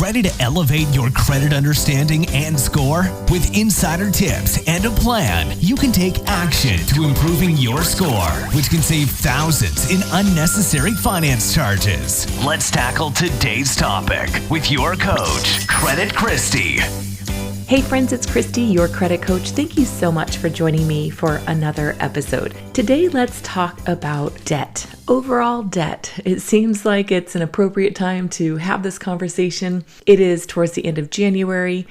Ready to elevate your credit understanding and score? With insider tips and a plan, you can take action to improving your score, which can save thousands in unnecessary finance charges. Let's tackle today's topic with your coach, Credit Christy. Hey friends, it's Christy, your credit coach. Thank you so much for joining me for another episode. Today, let's talk about debt. Overall debt. It seems like it's an appropriate time to have this conversation. It is towards the end of January.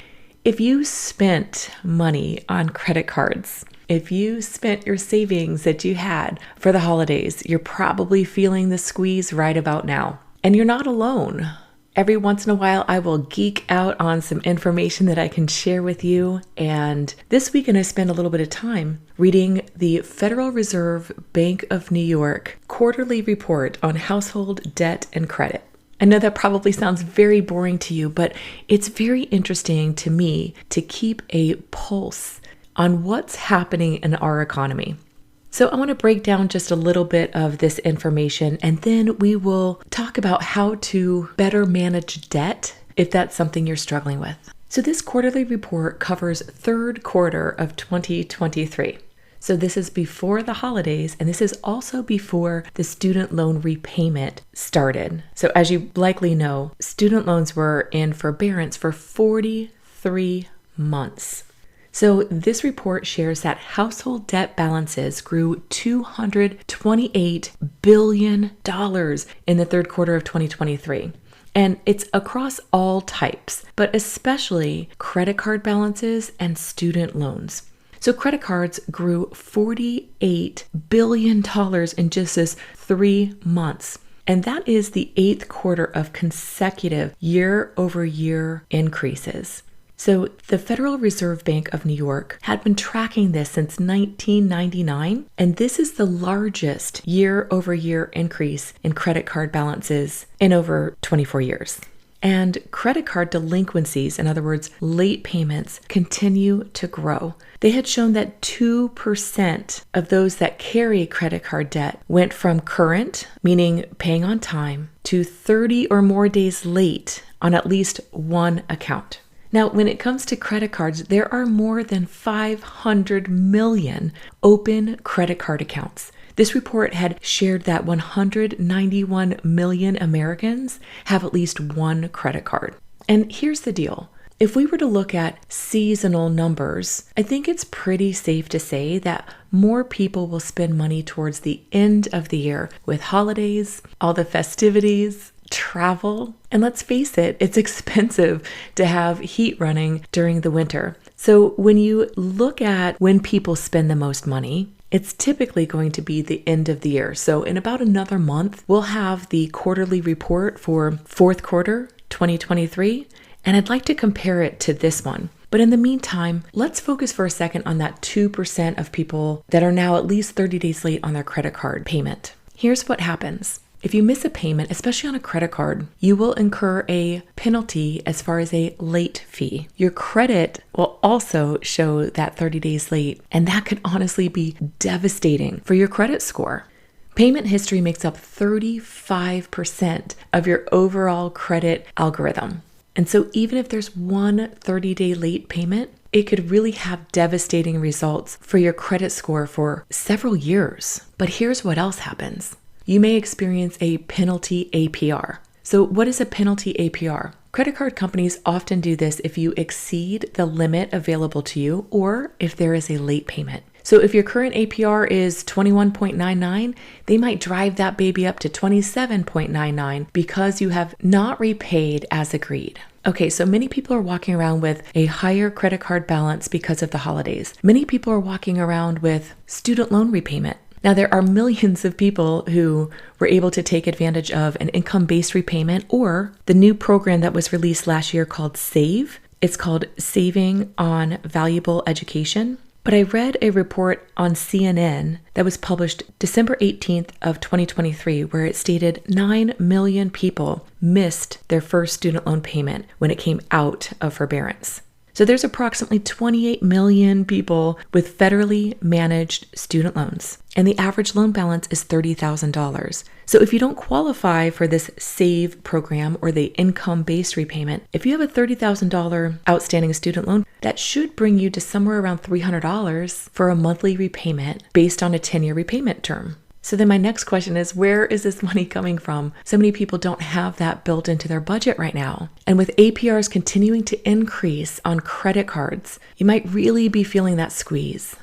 If you spent money on credit cards, if you spent your savings that you had for the holidays, you're probably feeling the squeeze right about now. And you're not alone. Every once in a while, I will geek out on some information that I can share with you. And this weekend, I spent a little bit of time reading the Federal Reserve Bank of New York quarterly report on household debt and credit. I know that probably sounds very boring to you, but it's very interesting to me to keep a pulse on what's happening in our economy. So I want to break down just a little bit of this information, and then we will talk about how to better manage debt if that's something you're struggling with. So this quarterly report covers third quarter of 2023. So this is before the holidays, and this is also before the student loan repayment started. So as you likely know, student loans were in forbearance for 43 months. So this report shares that household debt balances grew $228 billion in the third quarter of 2023. And it's across all types, but especially credit card balances and student loans. So credit cards grew $48 billion in just this 3 months. And that is the 8th quarter of consecutive year-over-year increases. So the Federal Reserve Bank of New York had been tracking this since 1999, and this is the largest year-over-year increase in credit card balances in over 24 years. And credit card delinquencies, in other words, late payments, continue to grow. They had shown that 2% of those that carry credit card debt went from current, meaning paying on time, to 30 or more days late on at least one account. Now, when it comes to credit cards, there are more than 500 million open credit card accounts. This report had shared that 191 million Americans have at least one credit card. And here's the deal. If we were to look at seasonal numbers, I think it's pretty safe to say that more people will spend money towards the end of the year with holidays, all the festivities, travel, and let's face it, it's expensive to have heat running during the winter. So when you look at when people spend the most money, it's typically going to be the end of the year. So in about another month, we'll have the quarterly report for fourth quarter 2023, and I'd like to compare it to this one. But in the meantime, let's focus for a second on that 2% of people that are now at least 30 days late on their credit card payment. Here's what happens. If you miss a payment, especially on a credit card, you will incur a penalty as far as a late fee. Your credit will also show that 30 days late, and that could honestly be devastating for your credit score. Payment history makes up 35% of your overall credit algorithm. And so even if there's one 30-day late payment, it could really have devastating results for your credit score for several years. But here's what else happens. You may experience a penalty APR. So what is a penalty APR? Credit card companies often do this if you exceed the limit available to you or if there is a late payment. So if your current APR is 21.99, they might drive that baby up to 27.99 because you have not repaid as agreed. Okay, so many people are walking around with a higher credit card balance because of the holidays. Many people are walking around with student loan repayment. Now, there are millions of people who were able to take advantage of an income-based repayment or the new program that was released last year called SAVE. It's called Saving on Valuable Education. But I read a report on CNN that was published December 18th of 2023, where it stated 9 million people missed their first student loan payment when it came out of forbearance. So there's approximately 28 million people with federally managed student loans, and the average loan balance is $30,000. So if you don't qualify for this SAVE program or the income-based repayment, if you have a $30,000 outstanding student loan, that should bring you to somewhere around $300 for a monthly repayment based on a 10-year repayment term. So then my next question is, where is this money coming from? So many people don't have that built into their budget right now. And with APRs continuing to increase on credit cards, you might really be feeling that squeeze.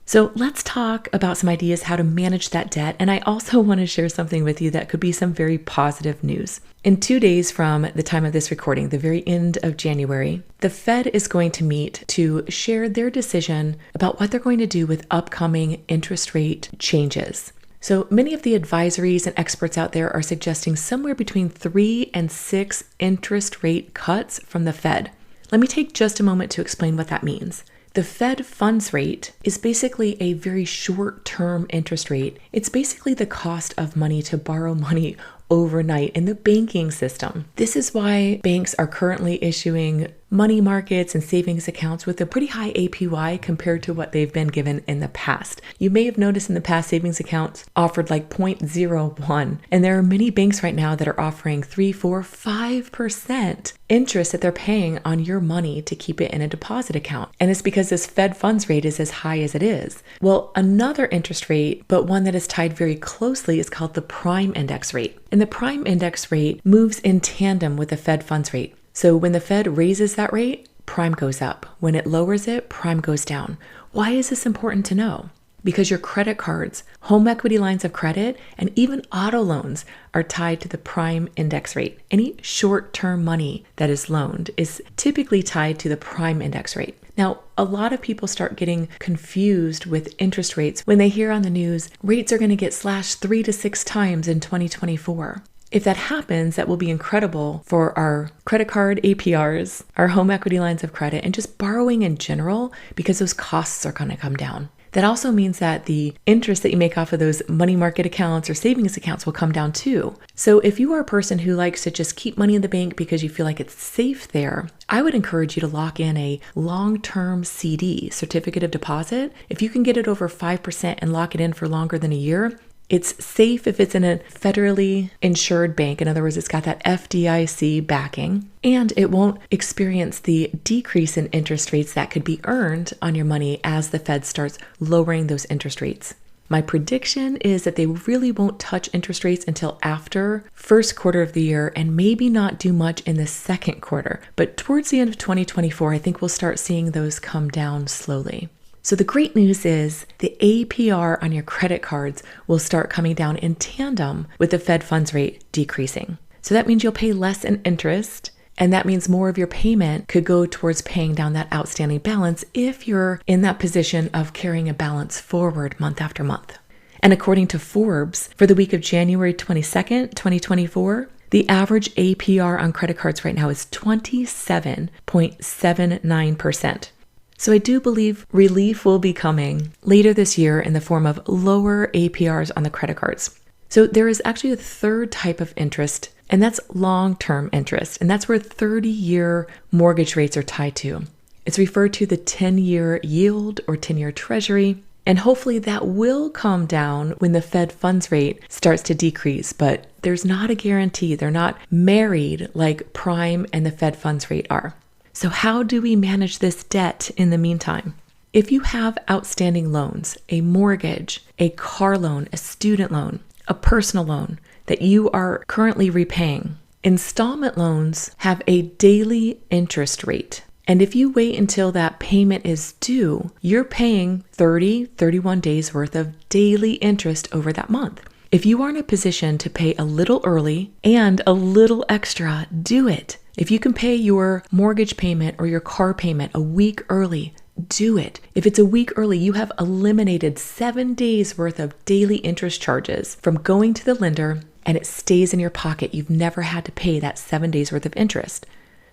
So let's talk about some ideas how to manage that debt. And I also want to share something with you that could be some very positive news. In 2 days from the time of this recording, the very end of January, the Fed is going to meet to share their decision about what they're going to do with upcoming interest rate changes. So many of the advisories and experts out there are suggesting somewhere between 3 and 6 interest rate cuts from the Fed. Let me take just a moment to explain what that means. The Fed funds rate is basically a very short-term interest rate. It's basically the cost of money to borrow money overnight in the banking system. This is why banks are currently issuing money markets and savings accounts with a pretty high APY compared to what they've been given in the past. You may have noticed in the past savings accounts offered like 0.01, and there are many banks right now that are offering 3, 4, 5% interest that they're paying on your money to keep it in a deposit account. And it's because this Fed funds rate is as high as it is. Well, another interest rate, but one that is tied very closely, is called the prime index rate. And the prime index rate moves in tandem with the Fed funds rate. So when the Fed raises that rate, prime goes up. When it lowers it, prime goes down. Why is this important to know? Because your credit cards, home equity lines of credit, and even auto loans are tied to the prime index rate. Any short-term money that is loaned is typically tied to the prime index rate. Now, a lot of people start getting confused with interest rates when they hear on the news, rates are going to get slashed 3 to 6 times in 2024. If that happens, that will be incredible for our credit card APRs, our home equity lines of credit, and just borrowing in general, because those costs are going to come down. That also means that the interest that you make off of those money market accounts or savings accounts will come down too. So if you are a person who likes to just keep money in the bank because you feel like it's safe there, I would encourage you to lock in a long-term CD, certificate of deposit. If you can get it over 5% and lock it in for longer than a year, it's safe if it's in a federally insured bank. In other words, it's got that FDIC backing, and it won't experience the decrease in interest rates that could be earned on your money as the Fed starts lowering those interest rates. My prediction is that they really won't touch interest rates until after first quarter of the year, and maybe not do much in the second quarter. But towards the end of 2024, I think we'll start seeing those come down slowly. So the great news is the APR on your credit cards will start coming down in tandem with the Fed funds rate decreasing. So that means you'll pay less in interest, and that means more of your payment could go towards paying down that outstanding balance if you're in that position of carrying a balance forward month after month. And according to Forbes, for the week of January 22nd, 2024, the average APR on credit cards right now is 27.79%. So I do believe relief will be coming later this year in the form of lower APRs on the credit cards. So there is actually a third type of interest, and that's long-term interest. And that's where 30-year mortgage rates are tied to. It's referred to the 10-year yield or 10-year treasury. And hopefully that will come down when the Fed funds rate starts to decrease. But there's not a guarantee. They're not married like prime and the Fed funds rate are. So how do we manage this debt in the meantime? If you have outstanding loans, a mortgage, a car loan, a student loan, a personal loan that you are currently repaying, installment loans have a daily interest rate. And if you wait until that payment is due, you're paying 31 days worth of daily interest over that month. If you are in a position to pay a little early and a little extra, do it. If you can pay your mortgage payment or your car payment a week early, do it. If it's a week early, you have eliminated 7 days worth of daily interest charges from going to the lender, and it stays in your pocket. You've never had to pay that 7 days worth of interest.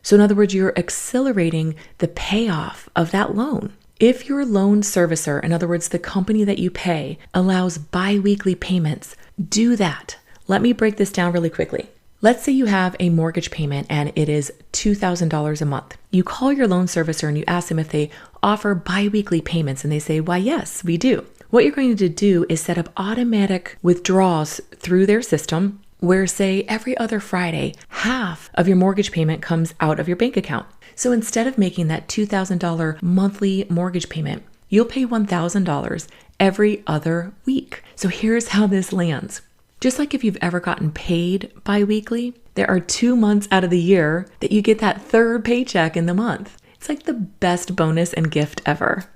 So in other words, you're accelerating the payoff of that loan. If your loan servicer, in other words, the company that you pay, allows bi-weekly payments, do that. Let me break this down really quickly. Let's say you have a mortgage payment and it is $2,000 a month. You call your loan servicer and you ask them if they offer biweekly payments, and they say, why, yes, we do. What you're going to do is set up automatic withdrawals through their system where, say, every other Friday, half of your mortgage payment comes out of your bank account. So instead of making that $2,000 monthly mortgage payment, you'll pay $1,000 every other week. So here's how this lands. Just like if you've ever gotten paid bi-weekly, there are 2 months out of the year that you get that third paycheck in the month. It's like the best bonus and gift ever.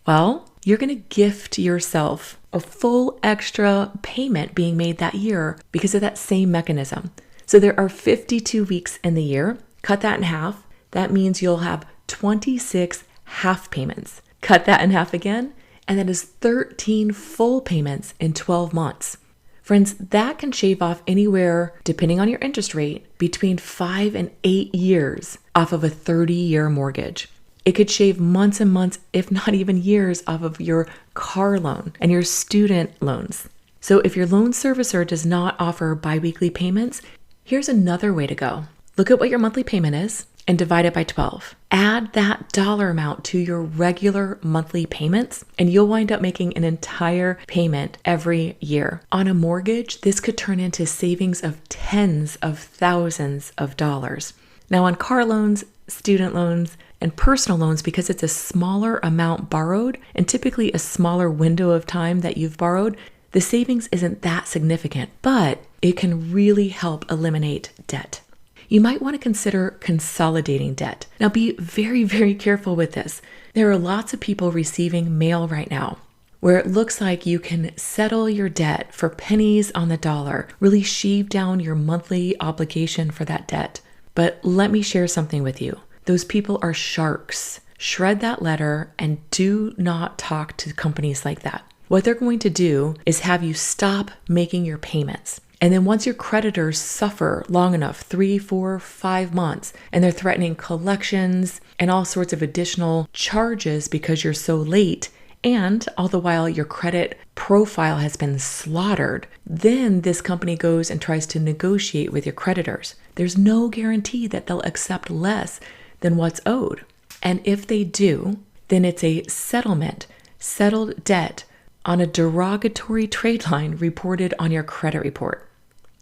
Well, you're going to gift yourself a full extra payment being made that year because of that same mechanism. So there are 52 weeks in the year. Cut that in half. That means you'll have 26 half payments. Cut that in half again, and that is 13 full payments in 12 months. Friends, that can shave off anywhere, depending on your interest rate, between 5 and 8 years off of a 30-year mortgage. It could shave months and months, if not even years, off of your car loan and your student loans. So if your loan servicer does not offer biweekly payments, here's another way to go. Look at what your monthly payment is and divide it by 12. Add that dollar amount to your regular monthly payments, and you'll wind up making an entire payment every year. On a mortgage, this could turn into savings of tens of thousands of dollars. Now on car loans, student loans, and personal loans, because it's a smaller amount borrowed and typically a smaller window of time that you've borrowed, the savings isn't that significant, but it can really help eliminate debt. You might want to consider consolidating debt. Now be very, very careful with this. There are lots of people receiving mail right now where it looks like you can settle your debt for pennies on the dollar, really shave down your monthly obligation for that debt. But let me share something with you. Those people are sharks. Shred that letter and do not talk to companies like that. What they're going to do is have you stop making your payments. And then once your creditors suffer long enough, 3, 4, 5 months, and they're threatening collections and all sorts of additional charges because you're so late, and all the while your credit profile has been slaughtered, then this company goes and tries to negotiate with your creditors. There's no guarantee that they'll accept less than what's owed. And if they do, then it's a settlement, settled debt on a derogatory trade line reported on your credit report.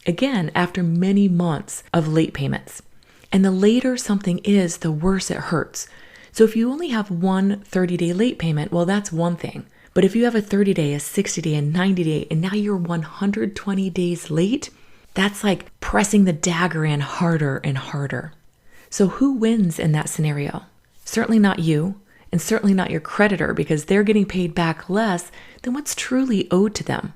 Again, after many months of late payments. And the later something is, the worse it hurts. So if you only have one 30-day late payment, well, that's one thing. But if you have a 30-day, a 60-day, a 90-day, and now you're 120 days late, that's like pressing the dagger in harder and harder. So who wins in that scenario? Certainly not you, and certainly not your creditor, because they're getting paid back less than what's truly owed to them.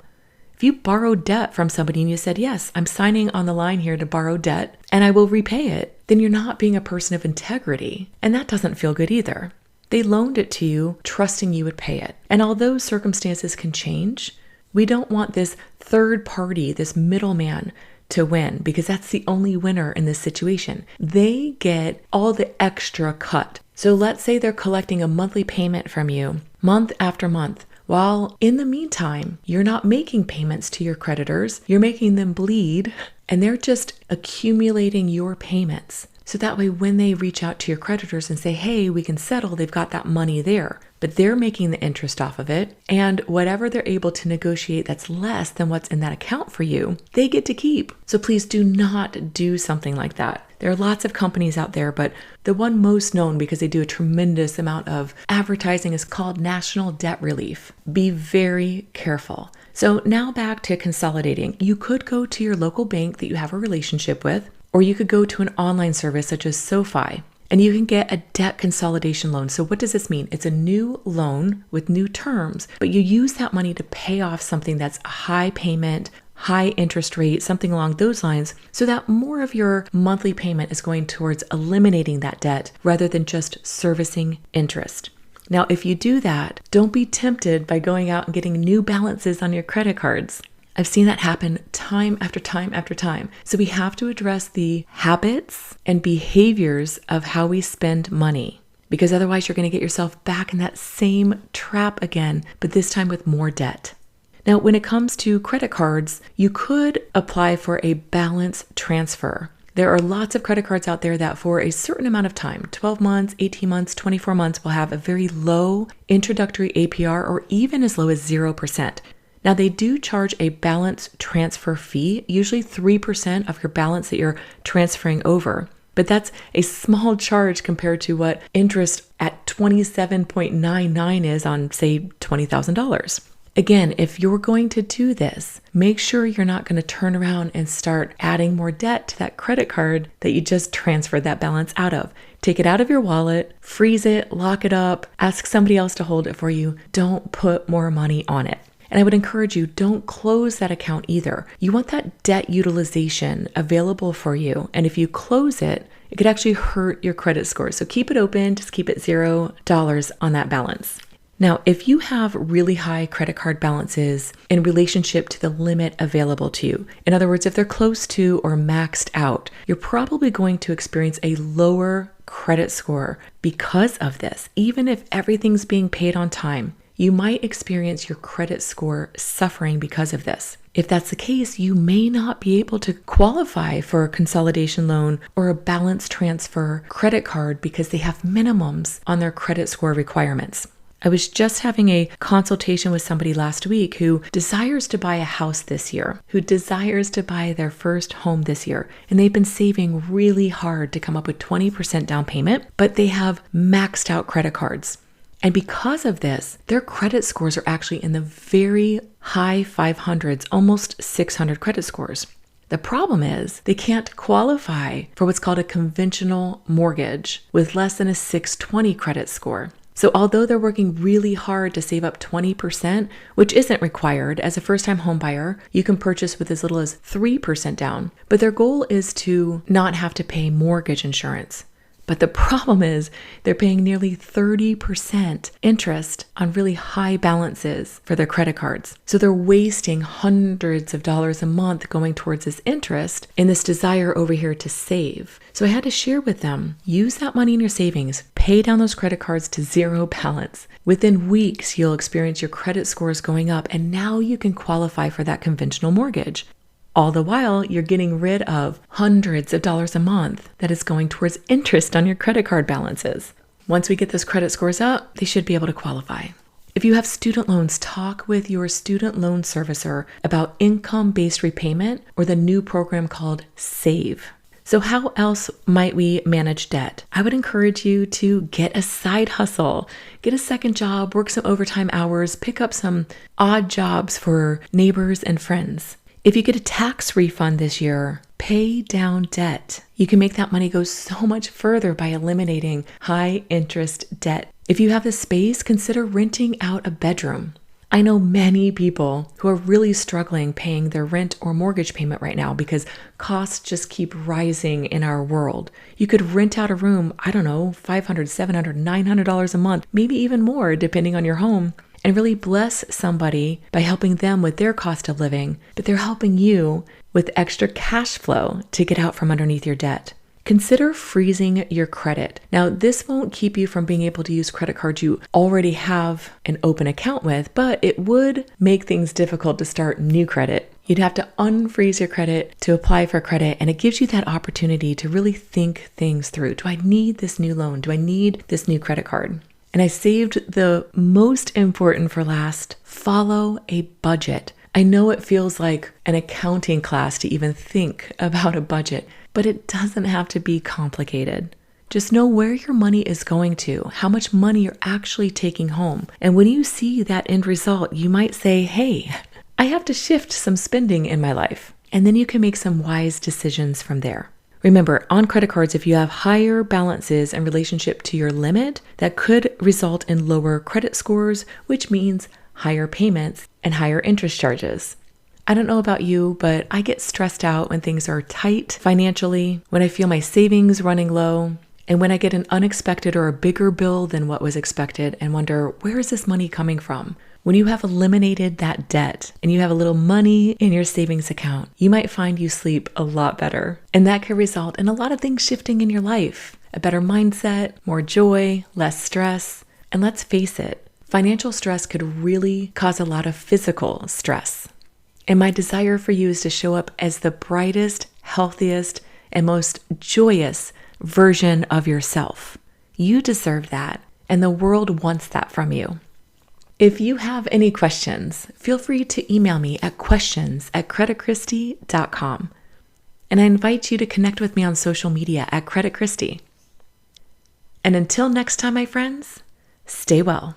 If you borrowed debt from somebody and you said, yes, I'm signing on the line here to borrow debt and I will repay it, then you're not being a person of integrity. And that doesn't feel good either. They loaned it to you, trusting you would pay it. And although circumstances can change, we don't want this third party, this middleman, to win, because that's the only winner in this situation. They get all the extra cut. So let's say they're collecting a monthly payment from you month after month. While in the meantime, you're not making payments to your creditors, you're making them bleed, and they're just accumulating your payments. So that way, when they reach out to your creditors and say, hey, we can settle, they've got that money there, but they're making the interest off of it. And whatever they're able to negotiate that's less than what's in that account for you, they get to keep. So please do not do something like that. There are lots of companies out there, but the one most known because they do a tremendous amount of advertising is called National Debt Relief. Be very careful. So now back to consolidating. You could go to your local bank that you have a relationship with, or you could go to an online service such as SoFi, and you can get a debt consolidation loan. So what does this mean? It's a new loan with new terms, but you use that money to pay off something that's a high payment, high interest rate, something along those lines, so that more of your monthly payment is going towards eliminating that debt rather than just servicing interest. Now, if you do that, don't be tempted by going out and getting new balances on your credit cards. I've seen that happen time after time after time. So we have to address the habits and behaviors of how we spend money, because otherwise you're going to get yourself back in that same trap again, but this time with more debt. Now, when it comes to credit cards, you could apply for a balance transfer. There are lots of credit cards out there that for a certain amount of time, 12 months, 18 months, 24 months, will have a very low introductory APR or even as low as 0%. Now, they do charge a balance transfer fee, usually 3% of your balance that you're transferring over. But that's a small charge compared to what interest at 27.99 is on, say, $20,000. Again, if you're going to do this, make sure you're not going to turn around and start adding more debt to that credit card that you just transferred that balance out of. Take it out of your wallet, freeze it, lock it up, ask somebody else to hold it for you. Don't put more money on it. And I would encourage you, don't close that account either. You want that debt utilization available for you. And if you close it, it could actually hurt your credit score. So keep it open, just keep it $0 on that balance. Now, if you have really high credit card balances in relationship to the limit available to you, in other words, if they're close to or maxed out, you're probably going to experience a lower credit score because of this. Even if everything's being paid on time, you might experience your credit score suffering because of this. If that's the case, you may not be able to qualify for a consolidation loan or a balance transfer credit card because they have minimums on their credit score requirements. I was just having a consultation with somebody last week who desires to buy a house this year, who desires to buy their first home this year. And they've been saving really hard to come up with 20% down payment, but they have maxed out credit cards. And because of this, their credit scores are actually in the very high 500s, almost 600 credit scores. The problem is they can't qualify for what's called a conventional mortgage with less than a 620 credit score. So although they're working really hard to save up 20%, which isn't required, as a first-time home buyer, you can purchase with as little as 3% down. But their goal is to not have to pay mortgage insurance. But the problem is they're paying nearly 30% interest on really high balances for their credit cards. So they're wasting hundreds of dollars a month going towards this interest in this desire over here to save. So I had to share with them, use that money in your savings, pay down those credit cards to zero balance. Within weeks, you'll experience your credit scores going up, and now you can qualify for that conventional mortgage. All the while, you're getting rid of hundreds of dollars a month that is going towards interest on your credit card balances. Once we get those credit scores up, they should be able to qualify. If you have student loans, talk with your student loan servicer about income-based repayment or the new program called SAVE. So how else might we manage debt? I would encourage you to get a side hustle, get a second job, work some overtime hours, pick up some odd jobs for neighbors and friends. If you get a tax refund this year, pay down debt. You can make that money go so much further by eliminating high interest debt. If you have the space, consider renting out a bedroom. I know many people who are really struggling paying their rent or mortgage payment right now because costs just keep rising in our world. You could rent out a room, I don't know, $500, $700, $900 a month, maybe even more depending on your home, and really bless somebody by helping them with their cost of living, but they're helping you with extra cash flow to get out from underneath your debt. Consider freezing your credit. Now, this won't keep you from being able to use credit cards you already have an open account with, but it would make things difficult to start new credit. You'd have to unfreeze your credit to apply for credit, and it gives you that opportunity to really think things through. Do I need this new loan? Do I need this new credit card? And I saved the most important for last. Follow a budget. I know it feels like an accounting class to even think about a budget, but it doesn't have to be complicated. Just know where your money is going to, how much money you're actually taking home. And when you see that end result, you might say, hey, I have to shift some spending in my life. And then you can make some wise decisions from there. Remember, on credit cards, if you have higher balances in relationship to your limit, that could result in lower credit scores, which means higher payments and higher interest charges. I don't know about you, but I get stressed out when things are tight financially, when I feel my savings running low, and when I get an unexpected or a bigger bill than what was expected and wonder, where is this money coming from? When you have eliminated that debt and you have a little money in your savings account, you might find you sleep a lot better. And that can result in a lot of things shifting in your life. A better mindset, more joy, less stress. And let's face it, Financial stress could really cause a lot of physical stress. And my desire for you is to show up as the brightest, healthiest, and most joyous version of yourself. You deserve that, and the world wants that from you. If you have any questions, feel free to email me at questions@creditchristy.com. And I invite you to connect with me on social media at Credit Christy. And until next time, my friends, stay well.